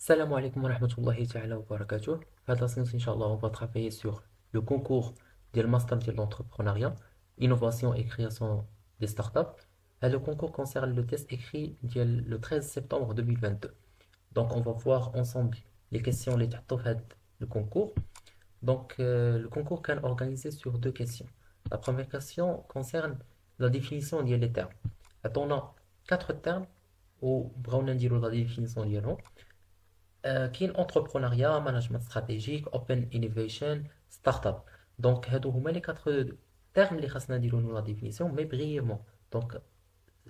Salam alaikum wa rahmatullahi ta'ala wa barakatuh. هذا سنة إن شاء الله on va travailler sur le concours du master de l'entrepreneuriat, innovation et création des startups. Le concours concerne le test écrit le 13 septembre 2022. Donc on va voir ensemble les questions les تحطوا في هذا le concours. Donc le concours est organisé sur deux questions. La première question concerne la définition des termes. On a quatre termes où on a la définition ديالهم. كاين entrepreneuriat, management stratégique, open innovation, startup. Donc هادو هما les quatre termes اللي خاصنا نديرو la définition mais brièvement. Donc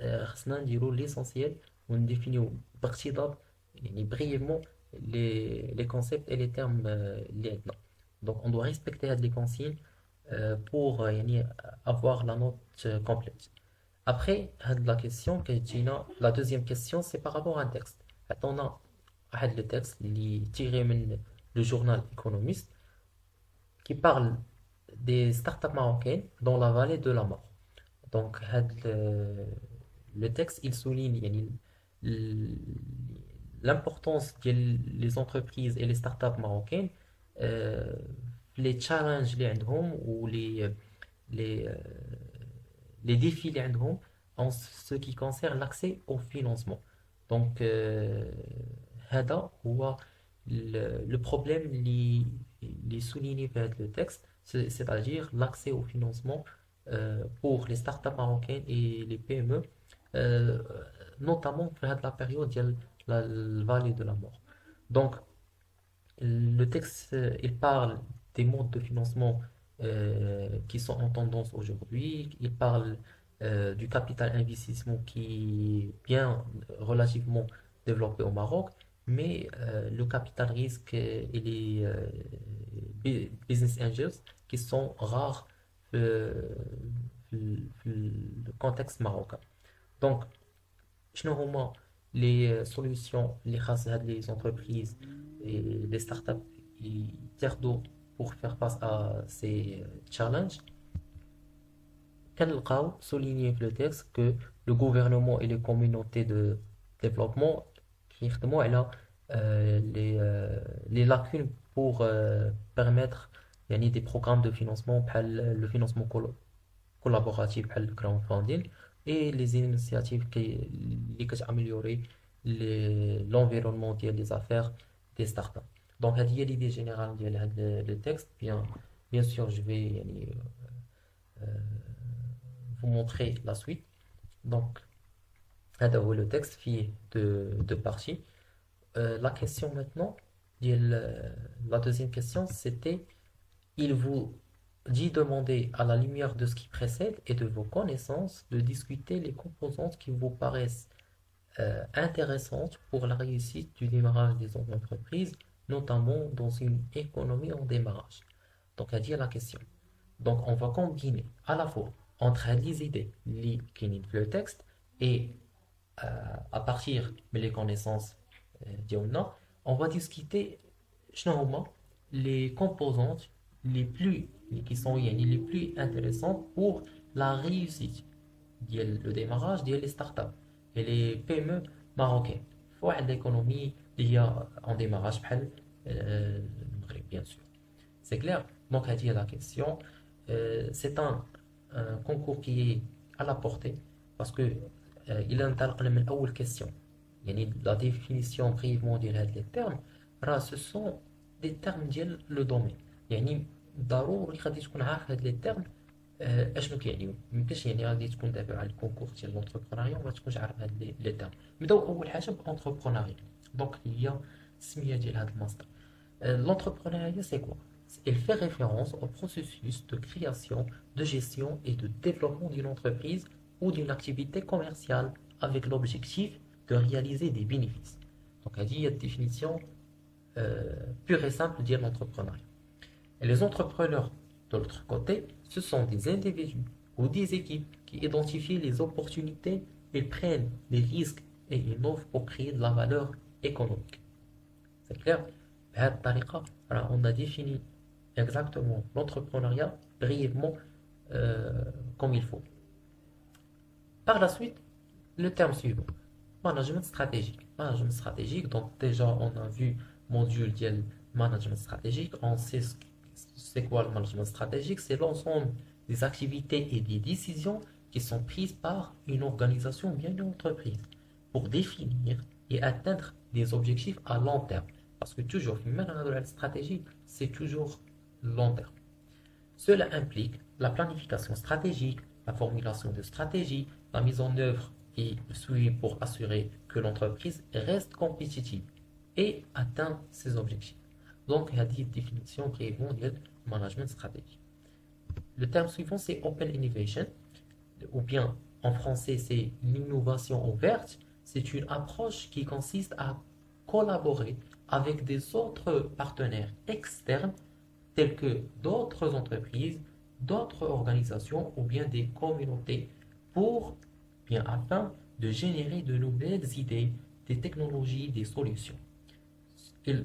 خاصنا نديرو l'essentiel ونديفينيو باقتضاب يعني brièvement les concepts et les termes اللي عندنا. Donc on doit respecter هاد les consignes pour يعني avoir la note complète. Après la question كتجينا la deuxième question c'est par rapport à un texte. On le texte tiré من le journal économiste qui parle des startups marocaines dans la vallée de la mort. Donc le texte il souligne يعني l'importance des entreprises et les startups marocaines, les challenges اللي عندهم ou les, euh, les défis اللي عندهم en ce qui concerne l'accès au financement. Donc هذا هو le problème اللي souligné par le texte, c'est-à-dire l'accès au financement pour les startups marocaines et les PME, euh, notamment pour la période de la vallée de la mort. Donc, le texte, il parle des modes de financement qui sont en tendance aujourd'hui. Il parle du capital investissement qui est bien relativement développé au Maroc, mais le capital risque et les business angels qui sont rares le contexte marocain. Donc, شنو هما les solutions اللي خاص هاد les entreprises et les startups يتاخدوا pour faire face à ces challenges. كنلقاو souligné في le texte que le gouvernement et les communautés de développement كيخدموا على les lacunes pour permettre يعني des programmes de financement بحال le financement collaboratif بحال le crowdfunding et les initiatives اللي كتامéliorer l'environnement ديال les affaires des startups. Donc هذه هي l'idée générale ديال هذا le texte. Bien sûr je vais يعني vous montrer la suite. Donc هذا هو le texte فيه deux parties. La question maintenant, la deuxième question, c'était, il vous dit demander à la lumière de ce qui précède et de vos connaissances de discuter les composantes qui vous paraissent intéressantes pour la réussite du démarrage des entreprises, notamment dans une économie en démarrage. Donc, à dire la question. Donc, on va combiner à la fois entre les idées qui le texte et à partir des connaissances ديالنا, on va discuter شنو هما les composantes les plus qui sont يعني les plus intéressantes pour la réussite ديال le démarrage ديال les startups et les PME marocaines في واحد l'économie اللي هي en démarrage بحال المغرب bien sûr. C'est clair? Donc هذه هي la question. C'est un concours qui est à la portée parce que il انطلق من أول question. يعني la définition brièvement ديال هاد les termes راه ce sont des termes ديال le domaine. يعني ضروري غادي تكون عارف هاد les termes اشنو كيعنيو. ميمكنش يعني غادي تكون دابا على الكونكور ديال l'entrepreneuriat وما تكونش عارف هاد les termes. نبداو اول حاجه بانتربرونيا. دونك هي السميه ديال هاد الماستر. L'entrepreneuriat c'est quoi? Elle fait référence au processus de création, de gestion et de développement d'une entreprise ou d'une activité commerciale avec l'objectif de réaliser des bénéfices. Donc, il y a une définition pure et simple de l'entrepreneuriat. Et les entrepreneurs, de l'autre côté, ce sont des individus ou des équipes qui identifient les opportunités et prennent les risques et innovent pour créer de la valeur économique. C'est clair? On a défini exactement l'entrepreneuriat brièvement comme il faut. Par la suite, le terme suivant, management stratégique. management stratégique. Donc déjà, on a vu module ديال management stratégique. On sait c'est quoi le management stratégique. C'est l'ensemble des activités et des décisions qui sont prises par une organisation ou bien une entreprise pour définir et atteindre des objectifs à long terme. Parce que toujours, même dans la stratégie, c'est toujours long terme. Cela implique la planification stratégique, la formulation de stratégies, la mise en œuvre et le suivi pour assurer que l'entreprise reste compétitive et atteint ses objectifs. Donc, il y a des définitions brièvement de management stratégique. Le terme suivant, c'est Open Innovation, ou bien en français, c'est l'innovation ouverte. C'est une approche qui consiste à collaborer avec des autres partenaires externes tels que d'autres entreprises, d'autres organisations ou bien des communautés pour, bien afin de générer de nouvelles idées, des technologies, des solutions.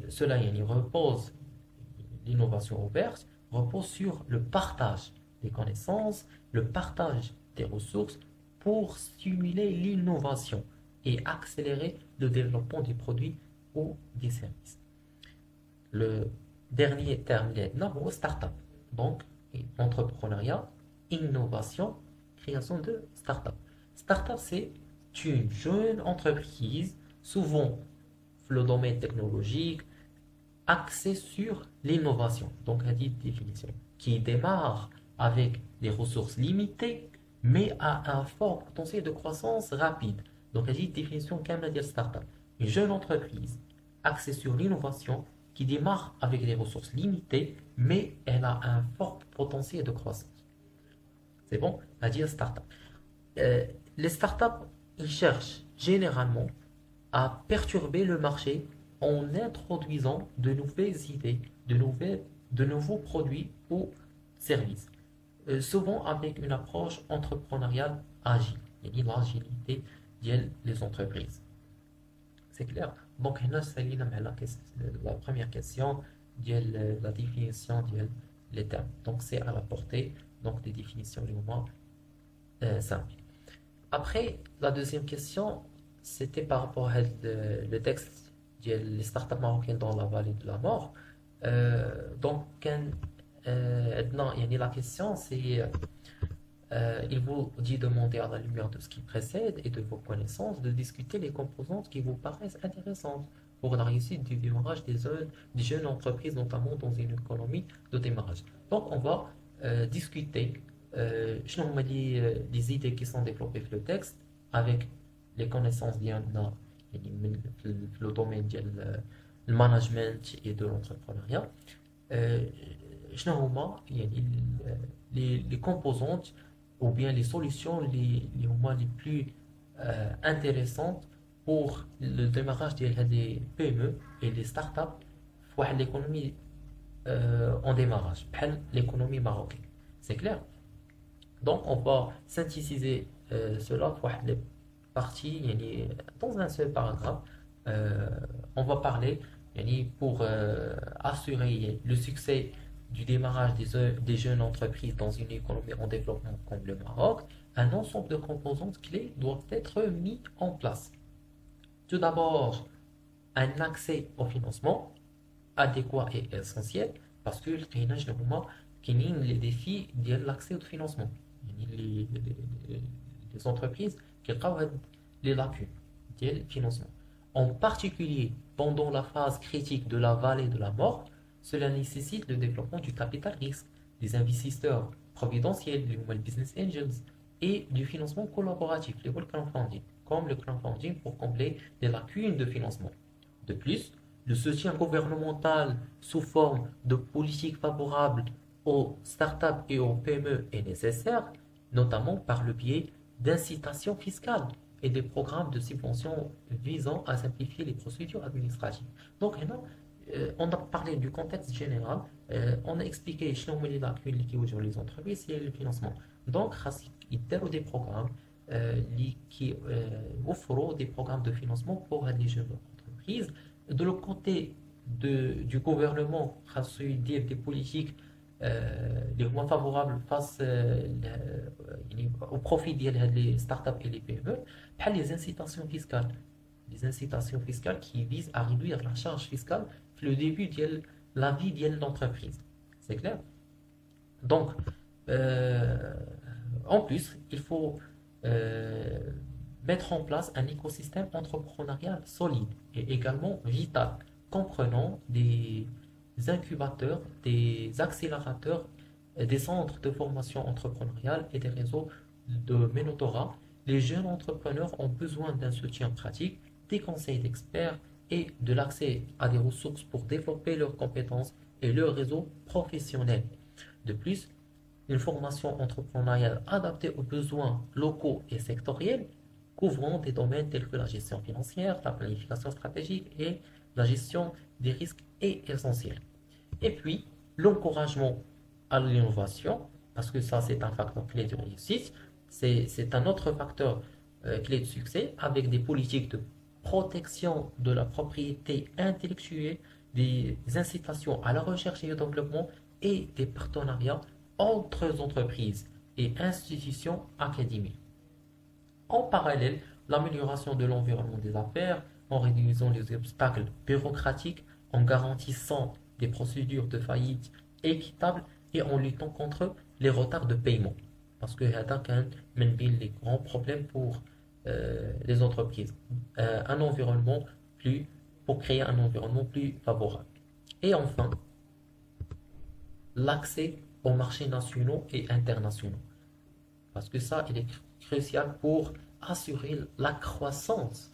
Cela repose, l'innovation ouverte repose sur le partage des connaissances, le partage des ressources pour stimuler l'innovation et accélérer le développement des produits ou des services. Le dernier terme est start-up. Donc, entrepreneuriat, innovation, création de start-up. Start-up, c'est une jeune entreprise, souvent le domaine technologique, axée sur l'innovation. Donc, à dit définition, qui démarre avec des ressources limitées, mais a un fort potentiel de croissance rapide. Donc, à dit définition, comme la dire start-up. Une jeune entreprise axée sur l'innovation qui démarre avec des ressources limitées, mais elle a un fort potentiel de croissance. C'est bon, à dire start-up. Les start-up, ils cherchent généralement à perturber le marché en introduisant de nouvelles idées, de nouveaux produits ou services. Souvent avec une approche entrepreneuriale agile, et l'agilité des entreprises. C'est clair. Donc, هنا سالينا مع la première question ديال la définition des termes. Donc, c'est à la portée donc des définitions du moment simples. Après, la deuxième question, c'était par rapport à le texte des startups marocaines dans la vallée de la mort. Donc, la question, c'est il vous dit de monter à la lumière de ce qui précède et de vos connaissances, de discuter les composantes qui vous paraissent intéressantes pour la réussite du démarrage des jeunes entreprises, notamment dans une économie de démarrage. Donc, on va discuter les idées qui sont développées dans le texte avec les connaissances dans le domaine du management et de l'entrepreneuriat. Les composantes ou bien les solutions les plus intéressantes pour le démarrage des PME et des startups pour l'économie en démarrage, l'économie marocaine. C'est clair? Donc, on va synthétiser cela pour les parties dans un seul paragraphe. On va parler pour assurer le succès du démarrage des jeunes entreprises dans une économie en développement comme le Maroc, un ensemble de composantes clés doivent être mis en place. Tout d'abord, un accès au financement adéquat et essentiel parce que les défis de l'accès au financement. Les entreprises qui ont les lacunes du financement. En particulier, pendant la phase critique de la vallée de la mort, cela nécessite le développement du capital risque, des investisseurs providentiels, les business angels, et du financement collaboratif, le crowdfunding, comme le crowdfunding pour combler les lacunes de financement. De plus, le soutien gouvernemental sous forme de politiques favorables aux startups et aux PME est nécessaire, notamment par le biais d'incitations fiscales et des programmes de subvention visant à simplifier les procédures administratives. Donc, on a parlé du contexte général, on a expliqué les lacunes qui ont les entreprises et le financement. Donc, il y a des programmes qui offrent des programmes de financement pour les jeunes entreprises. De l'autre côté du gouvernement, il y a des politiques les moins favorables face au profit des startups et les PME, les incitations fiscales. des incitations fiscales qui visent à réduire la charge fiscale le début de la vie de l'entreprise. C'est clair? Donc, euh, en plus, il faut euh, mettre en place un écosystème entrepreneurial solide et également vital, comprenant des incubateurs, des accélérateurs, des centres de formation entrepreneuriale et des réseaux de mentorat. Les jeunes entrepreneurs ont besoin d'un soutien pratique, des conseils d'experts et de l'accès à des ressources pour développer leurs compétences et leur réseau professionnel. De plus, une formation entrepreneuriale adaptée aux besoins locaux et sectoriels, couvrant des domaines tels que la gestion financière, la planification stratégique et la gestion des risques est essentiel. Et puis, l'encouragement à l'innovation, parce que ça c'est un facteur clé de réussite, c'est un autre facteur clé de succès avec des politiques de protection de la propriété intellectuelle, des incitations à la recherche et au développement et des partenariats entre entreprises et institutions académiques. En parallèle, l'amélioration de l'environnement des affaires en réduisant les obstacles bureaucratiques, en garantissant des procédures de faillite équitables et en luttant contre les retards de paiement. Parce que هذا كان من بين les grands problèmes pour les entreprises. Un environnement plus, pour créer un environnement plus favorable. Et enfin, l'accès aux marchés nationaux et internationaux. Parce que ça, il est crucial pour assurer la croissance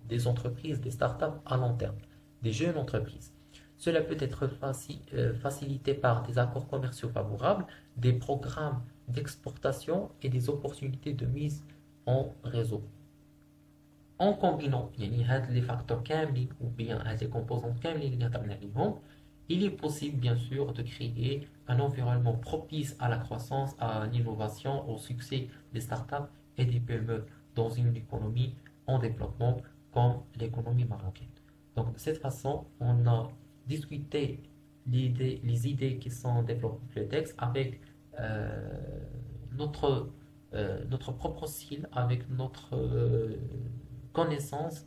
des entreprises, des startups à long terme, des jeunes entreprises. Cela peut être facilité par des accords commerciaux favorables, des programmes d'exportation et des opportunités de mise en réseau. En combinant les facteurs كاملين ou bien les composantes كاملين اللي هضرنا عليهم, il est possible bien sûr de créer un environnement propice à la croissance, à l'innovation, au succès des startups et des PME dans une économie en développement comme l'économie marocaine. Donc de cette façon, on a discuté les idées qui sont développées dans le texte avec notre, notre propre style, avec notre connaissance,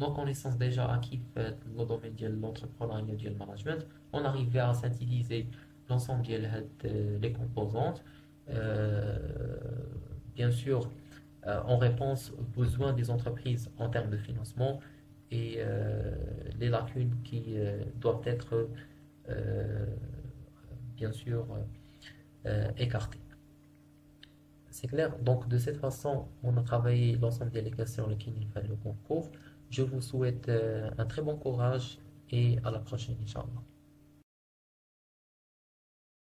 nos connaissances déjà acquises dans le domaine de l'entrepreneuriat et du management, on arrivait à synthétiser l'ensemble des composantes, euh, bien sûr, en réponse aux besoins des entreprises en termes de financement et les lacunes qui doivent être euh, bien sûr écartées. C'est clair. Donc, de cette façon, on a travaillé l'ensemble des questions lesquelles il fallait le concours. Je vous souhaite un très bon courage et à la prochaine, Inch'Allah.